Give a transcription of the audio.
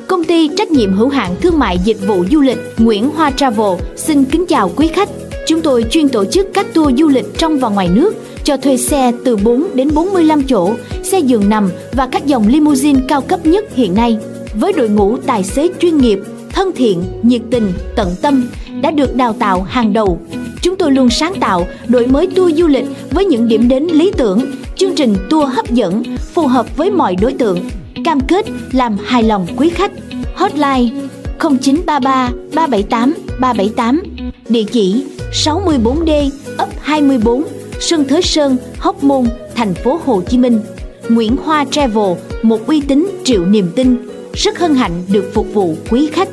Công ty trách nhiệm hữu hạn thương mại dịch vụ du lịch Nguyễn Hoa Travel xin kính chào quý khách. Chúng tôi chuyên tổ chức các tour du lịch trong và ngoài nước, cho thuê xe từ 4 đến 45 chỗ, xe giường nằm và các dòng limousine cao cấp nhất hiện nay. Với đội ngũ tài xế chuyên nghiệp, thân thiện, nhiệt tình, tận tâm, đã được đào tạo hàng đầu. Chúng tôi luôn sáng tạo, đổi mới tour du lịch với những điểm đến lý tưởng, chương trình tour hấp dẫn, phù hợp với mọi đối tượng. Cam kết làm hài lòng quý khách. Hotline 0933 378 378. Địa chỉ 64D, ấp 24, Xuân Thới Sơn, Hóc Môn, thành phố Hồ Chí Minh. Nguyễn Hoa Travel, một uy tín triệu niềm tin. Rất hân hạnh được phục vụ quý khách.